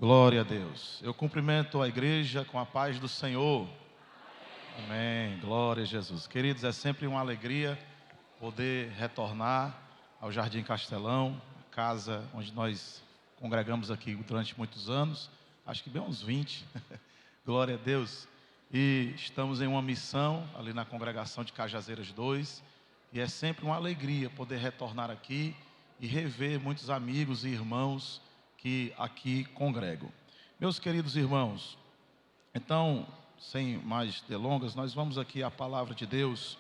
Glória a Deus. Eu cumprimento a igreja com a paz do Senhor. Amém. Glória a Jesus. Queridos, é sempre uma alegria poder retornar ao Jardim Castelão, casa onde nós congregamos aqui durante muitos anos, acho que bem uns 20. Glória a Deus. E estamos em uma missão ali na congregação de Cajazeiras 2, e é sempre uma alegria poder retornar aqui e rever muitos amigos e irmãos que aqui congregam. Meus queridos irmãos, então, sem mais delongas, nós vamos aqui à palavra de Deus.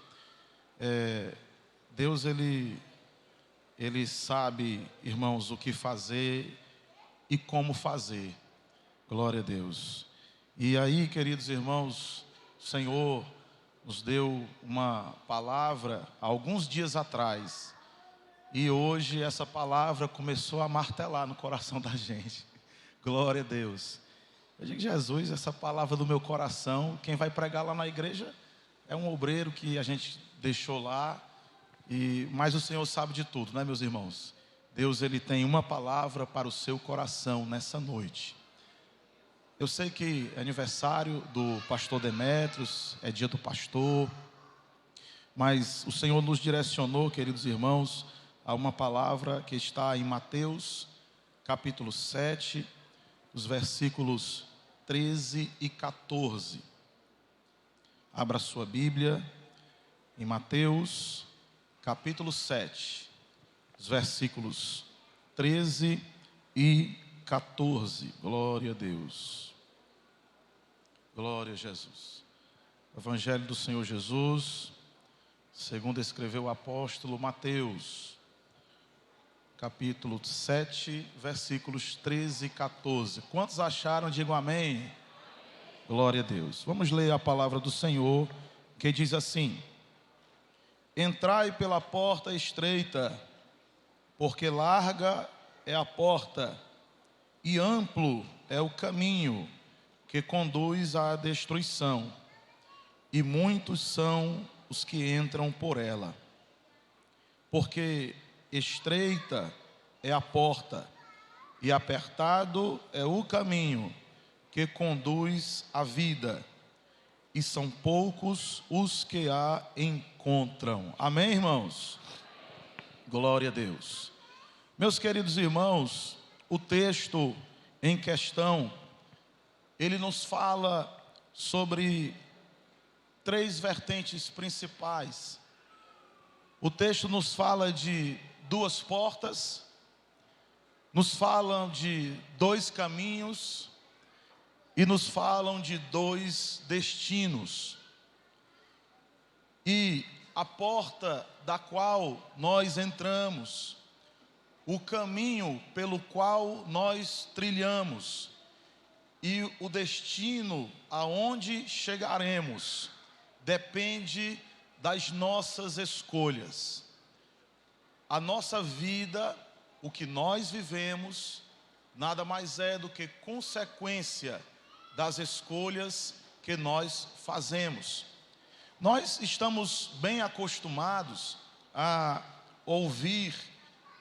Deus, Ele sabe, irmãos, o que fazer e como fazer. Glória a Deus. E aí, queridos irmãos, o Senhor nos deu uma palavra há alguns dias atrás. E hoje essa palavra começou a martelar no coração da gente. Glória a Deus. Eu digo, Jesus, essa palavra do meu coração, quem vai pregar lá na igreja é um obreiro que a gente deixou lá. Mas o Senhor sabe de tudo, né, meus irmãos? Deus, Ele tem uma palavra para o seu coração nessa noite. Eu sei que é aniversário do pastor Demétrios, é dia do pastor. Mas o Senhor nos direcionou, queridos irmãos, a uma palavra que está em Mateus, capítulo 7, os versículos 13 e 14. Abra sua Bíblia em Mateus, capítulo 7, os versículos 13 e 14. Glória a Deus. Glória a Jesus. Evangelho do Senhor Jesus, segundo escreveu o apóstolo Mateus, capítulo 7, versículos 13 e 14. Quantos acharam? Digam amém. Glória a Deus. Vamos ler a palavra do Senhor, que diz assim: Entrai pela porta estreita, porque larga é a porta, e amplo é o caminho que conduz à destruição, e muitos são os que entram por ela. Porque estreita é a porta, e apertado é o caminho que conduz à vida, e são poucos os que a encontram. Amém, irmãos? Glória a Deus. Meus queridos irmãos, o texto em questão, ele nos fala sobre três vertentes principais. O texto nos fala de duas portas, nos falam de dois caminhos e nos falam de dois destinos. E a porta da qual nós entramos, o caminho pelo qual nós trilhamos e o destino aonde chegaremos depende das nossas escolhas. A nossa vida, o que nós vivemos, nada mais é do que consequência das escolhas que nós fazemos. Nós estamos bem acostumados a ouvir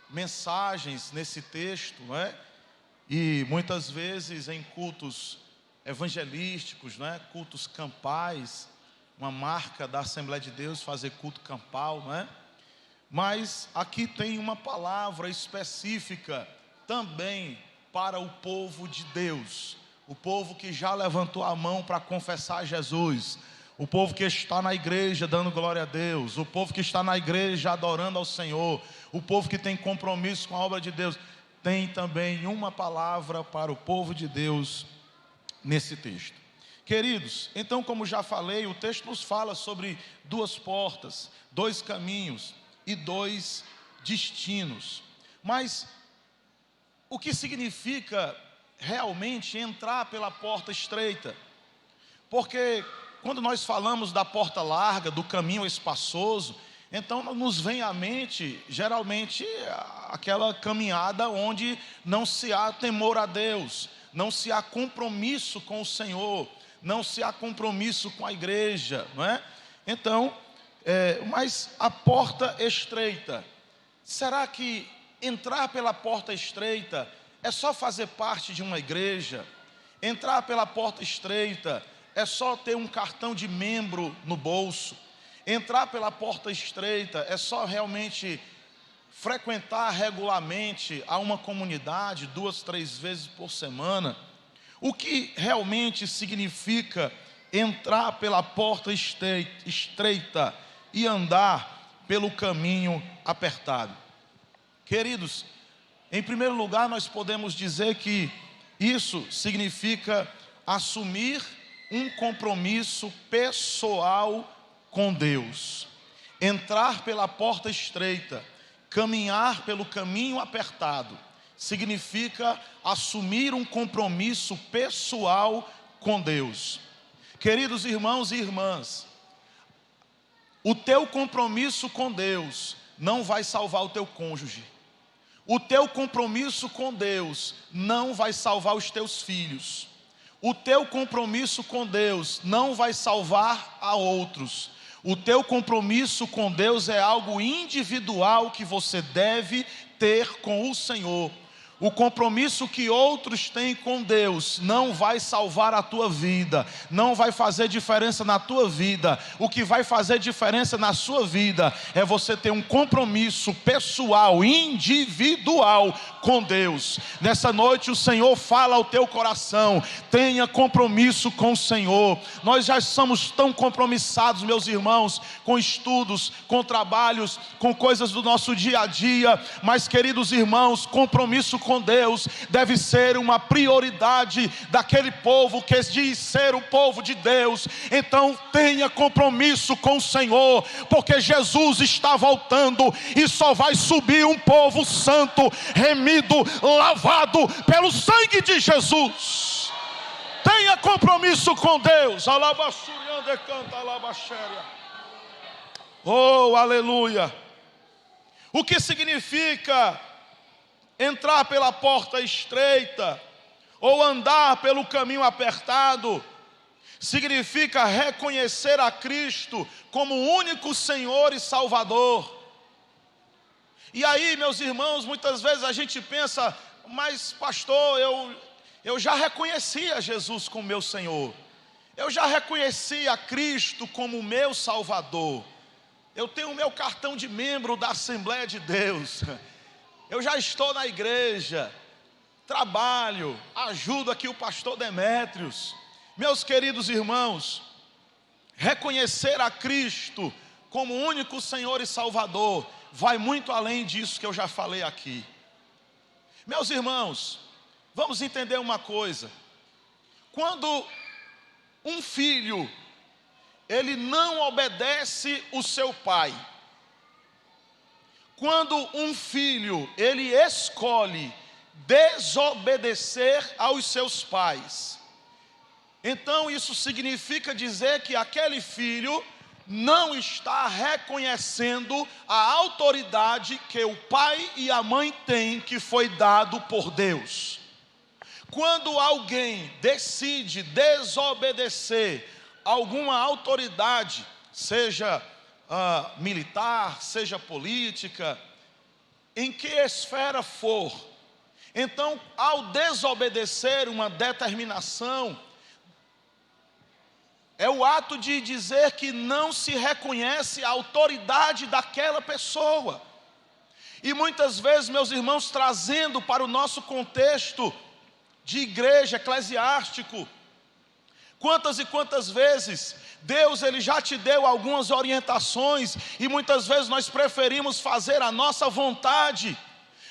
mensagens nesse texto, não é? E muitas vezes em cultos evangelísticos, não é? Cultos campais, uma marca da Assembleia de Deus fazer culto campal, não é? Mas aqui tem uma palavra específica também para o povo de Deus, o povo que já levantou a mão para confessar Jesus, o povo que está na igreja dando glória a Deus, o povo que está na igreja adorando ao Senhor, o povo que tem compromisso com a obra de Deus. Tem também uma palavra para o povo de Deus nesse texto. Queridos, então, como já falei, o texto nos fala sobre duas portas, dois caminhos e dois destinos. Mas o que significa realmente entrar pela porta estreita? Porque quando nós falamos da porta larga, do caminho espaçoso, então nos vem à mente geralmente aquela caminhada onde não se há temor a Deus, não se há compromisso com o Senhor, não se há compromisso com a igreja, não é? Então, mas a porta estreita, será que entrar pela porta estreita é só fazer parte de uma igreja, entrar pela porta estreita, é só ter um cartão de membro no bolso, entrar pela porta estreita, é só realmente frequentar regularmente a uma comunidade 2, 3 vezes por semana. O que realmente significa entrar pela porta estreita e andar pelo caminho apertado? Queridos, em primeiro lugar, nós podemos dizer que isso significa assumir um compromisso pessoal com Deus. Entrar pela porta estreita, caminhar pelo caminho apertado, significa assumir um compromisso pessoal com Deus. Queridos irmãos e irmãs, o teu compromisso com Deus não vai salvar o teu cônjuge. O teu compromisso com Deus não vai salvar os teus filhos. O teu compromisso com Deus não vai salvar a outros. O teu compromisso com Deus é algo individual que você deve ter com o Senhor. O compromisso que outros têm com Deus não vai salvar a tua vida, não vai fazer diferença na tua vida. O que vai fazer diferença na sua vida é você ter um compromisso pessoal, individual com Deus. Nessa noite o Senhor fala ao teu coração: tenha compromisso com o Senhor. Nós já somos tão compromissados, meus irmãos, com estudos, com trabalhos, com coisas do nosso dia a dia, mas, queridos irmãos, compromisso com Deus deve ser uma prioridade daquele povo que diz ser o povo de Deus. Então tenha compromisso com o Senhor, porque Jesus está voltando e só vai subir um povo santo, remido, lavado pelo sangue de Jesus. Tenha compromisso com Deus. Oh, aleluia. O que significa entrar pela porta estreita ou andar pelo caminho apertado? Significa reconhecer a Cristo como o único Senhor e Salvador. E aí, meus irmãos, muitas vezes a gente pensa: mas pastor, eu já reconheci a Jesus como meu Senhor, eu já reconheci a Cristo como meu Salvador, eu tenho o meu cartão de membro da Assembleia de Deus, eu já estou na igreja, trabalho, ajudo aqui o pastor Demétrios. Meus queridos irmãos, reconhecer a Cristo como o único Senhor e Salvador vai muito além disso que eu já falei aqui. Meus irmãos, vamos entender uma coisa: quando um filho, ele não obedece o seu pai, quando um filho, ele escolhe desobedecer aos seus pais, então isso significa dizer que aquele filho não está reconhecendo a autoridade que o pai e a mãe têm, que foi dado por Deus. Quando alguém decide desobedecer alguma autoridade, seja militar, seja política, em que esfera for, então, ao desobedecer uma determinação, é o ato de dizer que não se reconhece a autoridade daquela pessoa. E muitas vezes, meus irmãos, trazendo para o nosso contexto de igreja, eclesiástico, quantas e quantas vezes Deus, ele já te deu algumas orientações e muitas vezes nós preferimos fazer a nossa vontade.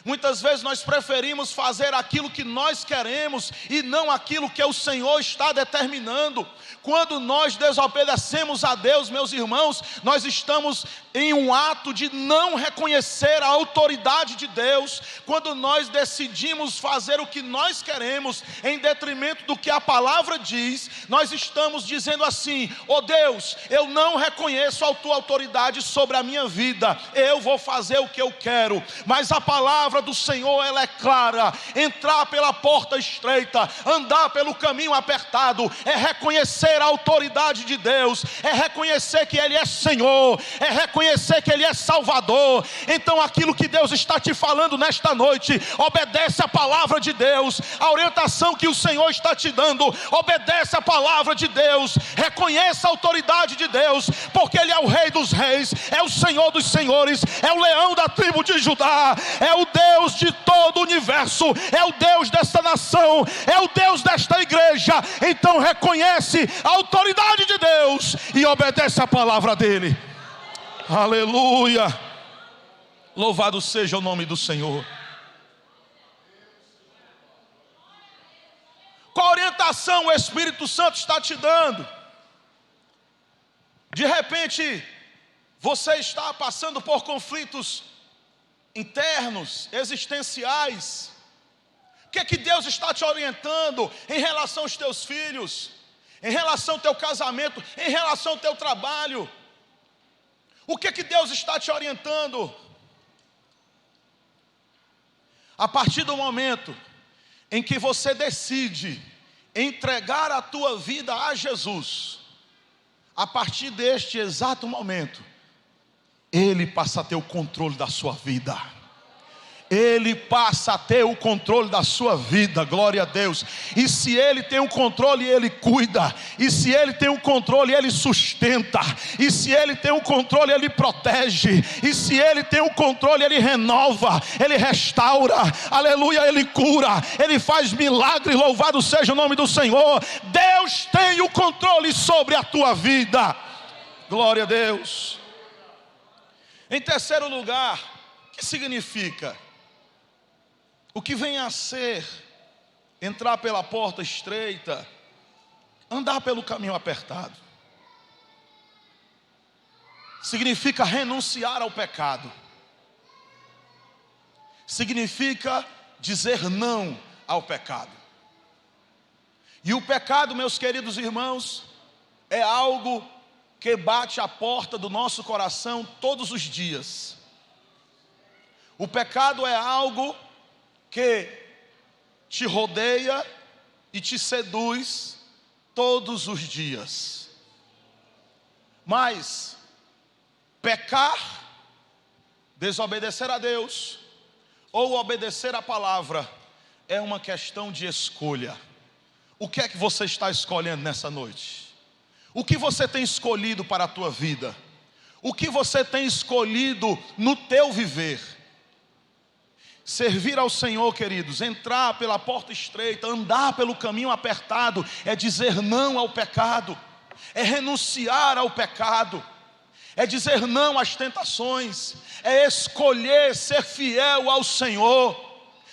Muitas vezes nós preferimos fazer aquilo que nós queremos e não aquilo que o Senhor está determinando. Quando nós desobedecemos a Deus, meus irmãos, nós estamos em um ato de não reconhecer a autoridade de Deus. Quando nós decidimos fazer o que nós queremos em detrimento do que a palavra diz, nós estamos dizendo assim: ó Deus, eu não reconheço a tua autoridade sobre a minha vida, eu vou fazer o que eu quero. Mas a palavra palavra do Senhor, ela é clara. Entrar pela porta estreita, andar pelo caminho apertado, é reconhecer a autoridade de Deus, é reconhecer que Ele é Senhor, é reconhecer que Ele é Salvador. Então aquilo que Deus está te falando nesta noite, obedece a palavra de Deus. A orientação que o Senhor está te dando, obedece a palavra de Deus. Reconheça a autoridade de Deus, porque Ele é o Rei dos Reis, é o Senhor dos Senhores, é o leão da tribo de Judá, é o Deus de todo o universo, é o Deus desta nação, é o Deus desta igreja. Então reconhece a autoridade de Deus e obedece a palavra dele. Aleluia, louvado seja o nome do Senhor. Qual orientação o Espírito Santo está te dando? De repente você está passando por conflitos internos, existenciais. O que é que Deus está te orientando em relação aos teus filhos, em relação ao teu casamento, em relação ao teu trabalho? O que é que Deus está te orientando? A partir do momento em que você decide entregar a tua vida a Jesus, a partir deste exato momento, Ele passa a ter o controle da sua vida. Ele passa a ter o controle da sua vida, glória a Deus. E se Ele tem o controle, Ele cuida. E se Ele tem o controle, Ele sustenta. E se Ele tem o controle, Ele protege. E se Ele tem o controle, Ele renova, Ele restaura, aleluia, Ele cura, Ele faz milagre, louvado seja o nome do Senhor. Deus tem o controle sobre a tua vida, glória a Deus. Em terceiro lugar, o que significa? O que vem a ser entrar pela porta estreita, andar pelo caminho apertado? Significa renunciar ao pecado. Significa dizer não ao pecado. E o pecado, meus queridos irmãos, é algo que bate à porta do nosso coração todos os dias. O pecado é algo que te rodeia e te seduz todos os dias. Mas pecar, desobedecer a Deus ou obedecer a palavra é uma questão de escolha. O que é que você está escolhendo nessa noite? O que você tem escolhido para a tua vida? O que você tem escolhido no teu viver? Servir ao Senhor, queridos, entrar pela porta estreita, andar pelo caminho apertado, é dizer não ao pecado, é renunciar ao pecado, é dizer não às tentações, é escolher ser fiel ao Senhor.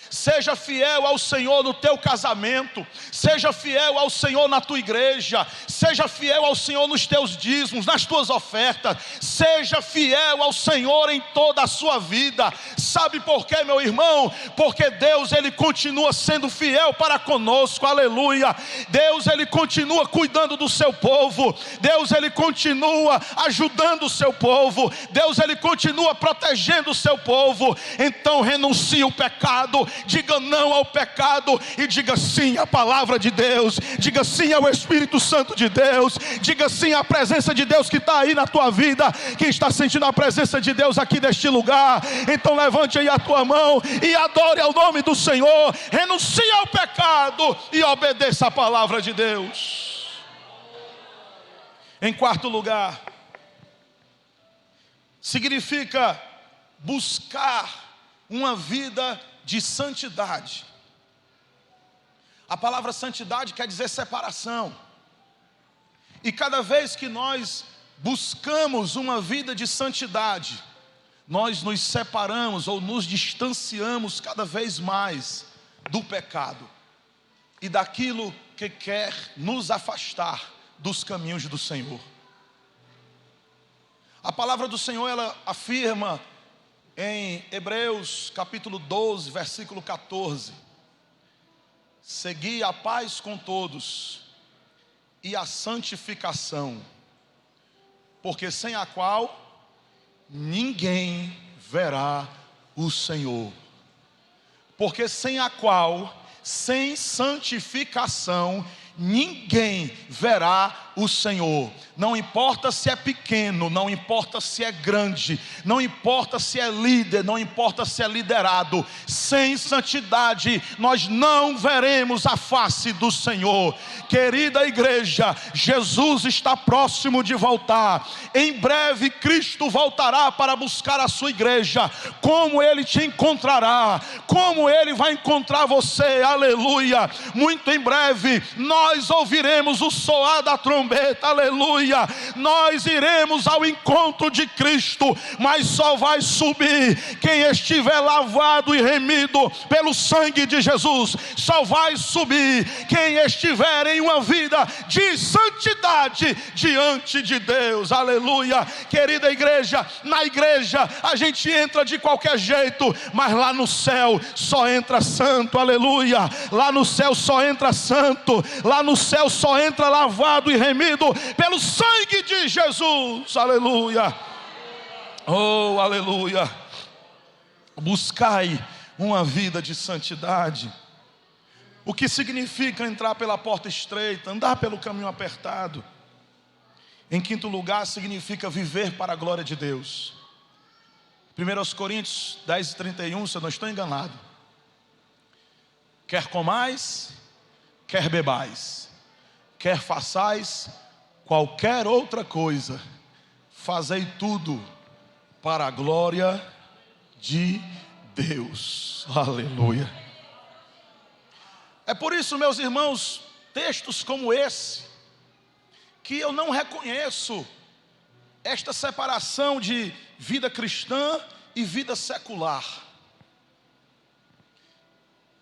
Seja fiel ao Senhor no teu casamento, seja fiel ao Senhor na tua igreja, seja fiel ao Senhor nos teus dízimos, nas tuas ofertas, seja fiel ao Senhor em toda a sua vida. Sabe por quê, meu irmão? Porque Deus, Ele continua sendo fiel para conosco, aleluia. Deus, Ele continua cuidando do seu povo, Deus, Ele continua ajudando o seu povo, Deus, Ele continua protegendo o seu povo. Então renuncie o pecado, diga não ao pecado e diga sim à palavra de Deus, diga sim ao Espírito Santo de Deus, diga sim à presença de Deus que está aí na tua vida. Quem está sentindo a presença de Deus aqui neste lugar, então levante aí a tua mão e adore ao nome do Senhor. Renuncie ao pecado e obedeça a palavra de Deus. Em quarto lugar, significa buscar uma vida de santidade. A palavra santidade quer dizer separação. E cada vez que nós buscamos uma vida de santidade, nós nos separamos ou nos distanciamos cada vez mais do pecado e daquilo que quer nos afastar dos caminhos do Senhor. A palavra do Senhor, ela afirma em Hebreus capítulo 12, versículo 14: segui a paz com todos e a santificação, porque sem a qual ninguém verá o Senhor. porque sem a qual, sem santificação, ninguém verá o Senhor. Não importa se é pequeno, não importa se é grande, não importa se é líder, não importa se é liderado, sem santidade nós não veremos a face do Senhor. Querida igreja, Jesus está próximo de voltar. Em breve Cristo voltará para buscar a sua igreja. Como Ele te encontrará? Como Ele vai encontrar você? Aleluia! Muito em breve nós ouviremos o soar da trombeta, aleluia. Nós iremos ao encontro de Cristo, mas só vai subir quem estiver lavado e remido pelo sangue de Jesus. Só vai subir quem estiver em uma vida de santidade diante de Deus, aleluia. Querida igreja, na igreja a gente entra de qualquer jeito, mas lá no céu só entra santo, aleluia. Lá no céu só entra santo, lá no céu só entra lavado e remido pelo sangue de Jesus, aleluia. Oh, aleluia. Buscai uma vida de santidade. O que significa entrar pela porta estreita, andar pelo caminho apertado? Em quinto lugar, significa viver para a glória de Deus. 1 Coríntios 10:31, se eu não estou enganado: quer comais, quer bebais, quer façais qualquer outra coisa, fazei tudo para a glória de Deus, aleluia. É por isso, meus irmãos, textos como esse, que eu não reconheço esta separação de vida cristã e vida secular.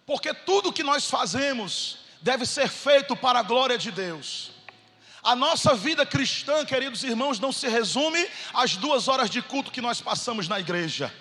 Porque tudo que nós fazemos deve ser feito para a glória de Deus. A nossa vida cristã, queridos irmãos, não se resume às 2 horas de culto que nós passamos na igreja.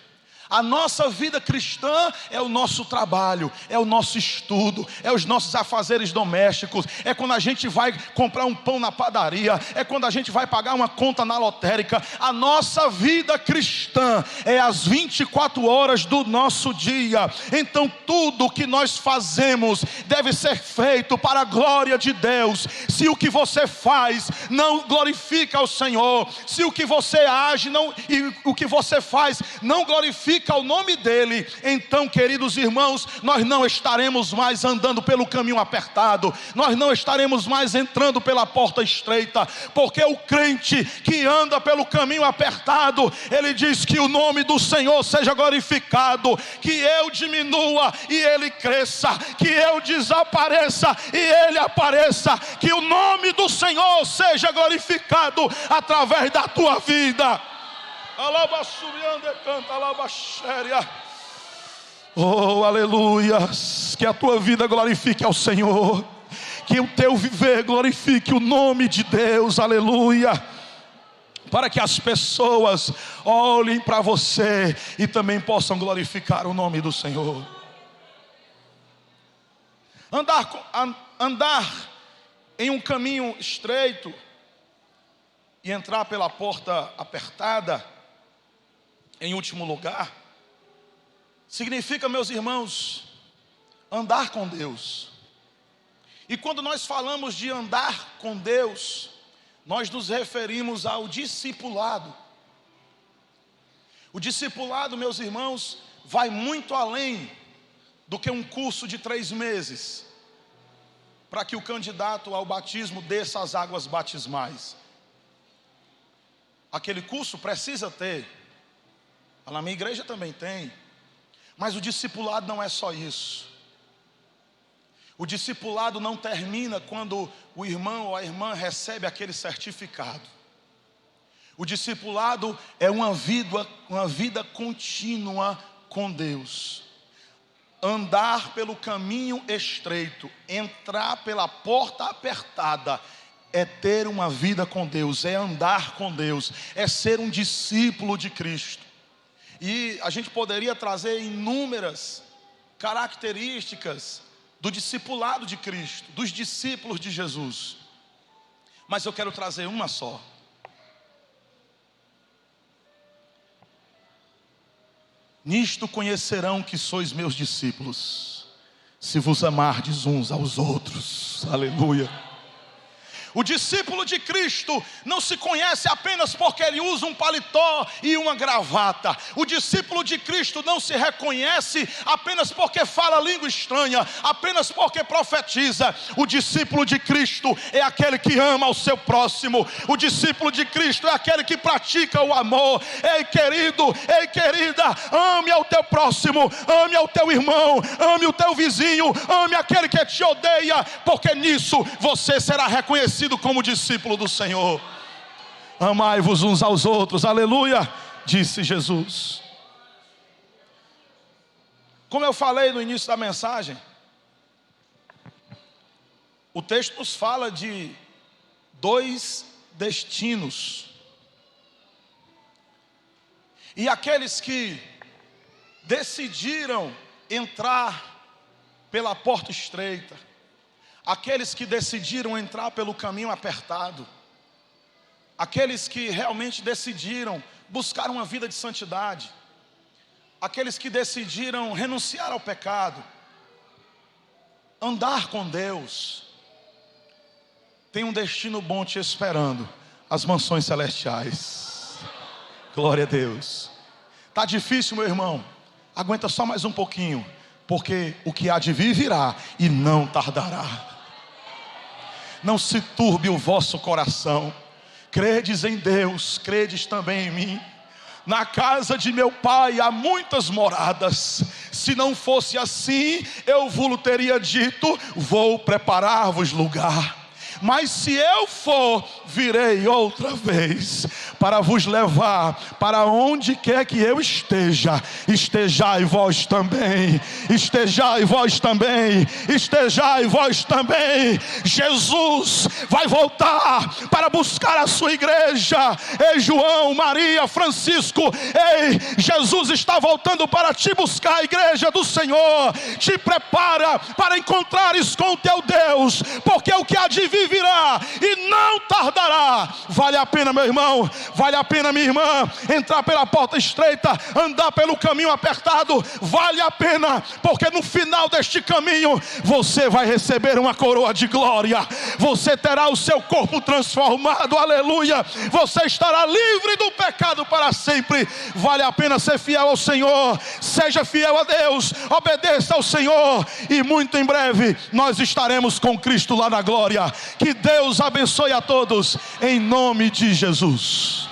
A nossa vida cristã é o nosso trabalho, é o nosso estudo, é os nossos afazeres domésticos, é quando a gente vai comprar um pão na padaria, é quando a gente vai pagar uma conta na lotérica. A nossa vida cristã é as 24 horas do nosso dia. Então tudo que nós fazemos deve ser feito para a glória de Deus. Se o que você faz não glorifica ao Senhor, se o que você age e o que você faz não glorifica ao nome dele, então, queridos irmãos, nós não estaremos mais andando pelo caminho apertado, nós não estaremos mais entrando pela porta estreita, porque o crente que anda pelo caminho apertado, ele diz que o nome do Senhor seja glorificado, que eu diminua e ele cresça, que eu desapareça e ele apareça, que o nome do Senhor seja glorificado através da tua vida. Oh, aleluia. Que a tua vida glorifique ao Senhor, que o teu viver glorifique o nome de Deus, aleluia. Para que as pessoas olhem para você e também possam glorificar o nome do Senhor. Andar em um caminho estreito e entrar pela porta apertada, em último lugar, significa, meus irmãos, andar com Deus. E quando nós falamos de andar com Deus, nós nos referimos ao discipulado. O discipulado, meus irmãos, vai muito além do que um curso de 3 meses, para que o candidato ao batismo desça as águas batismais. Aquele curso precisa ter, na minha igreja também tem, mas o discipulado não é só isso. O discipulado não termina quando o irmão ou a irmã recebe aquele certificado. O discipulado é uma vida contínua com Deus. Andar pelo caminho estreito, entrar pela porta apertada, é ter uma vida com Deus, é andar com Deus, é ser um discípulo de Cristo. E a gente poderia trazer inúmeras características do discipulado de Cristo, dos discípulos de Jesus, mas eu quero trazer uma só. Nisto conhecerão que sois meus discípulos, se vos amardes uns aos outros. Aleluia. O discípulo de Cristo não se conhece apenas porque ele usa um paletó e uma gravata. O discípulo de Cristo não se reconhece apenas porque fala língua estranha, apenas porque profetiza. O discípulo de Cristo é aquele que ama o seu próximo. O discípulo de Cristo é aquele que pratica o amor. Ei, querido, ei, querida, ame ao teu próximo, ame ao teu irmão, ame o teu vizinho, ame aquele que te odeia, porque nisso você será reconhecido como discípulo do Senhor. Amai-vos uns aos outros, aleluia, disse Jesus. Como eu falei no início da mensagem, o texto nos fala de dois destinos. E aqueles que decidiram entrar pela porta estreita, aqueles que decidiram entrar pelo caminho apertado, aqueles que realmente decidiram buscar uma vida de santidade, aqueles que decidiram renunciar ao pecado, andar com Deus, tem um destino bom te esperando, as mansões celestiais. Glória a Deus. Está difícil, meu irmão? Aguenta só mais um pouquinho, porque o que há de vir virá e não tardará. Não se turbe o vosso coração. Credes em Deus, credes também em mim. Na casa de meu pai há muitas moradas. Se não fosse assim, eu vos teria dito: vou preparar-vos lugar. Mas se eu for, virei outra vez para vos levar para onde quer que eu esteja. Estejai vós também, estejai vós também, estejai vós também. Jesus vai voltar para buscar a sua igreja. Ei, João, Maria, Francisco, ei, Jesus está voltando para te buscar, a igreja do Senhor. Te prepara para encontrares com o teu Deus, porque o que há de vir virá e não tardará. Vale a pena, meu irmão, vale a pena, minha irmã, entrar pela porta estreita, andar pelo caminho apertado. Vale a pena, porque no final deste caminho você vai receber uma coroa de glória. Você terá o seu corpo transformado, aleluia. Você estará livre do pecado para sempre. Vale a pena ser fiel ao Senhor. Seja fiel a Deus, obedeça ao Senhor, e muito em breve nós estaremos com Cristo lá na glória. Que Deus abençoe a todos, em nome de Jesus.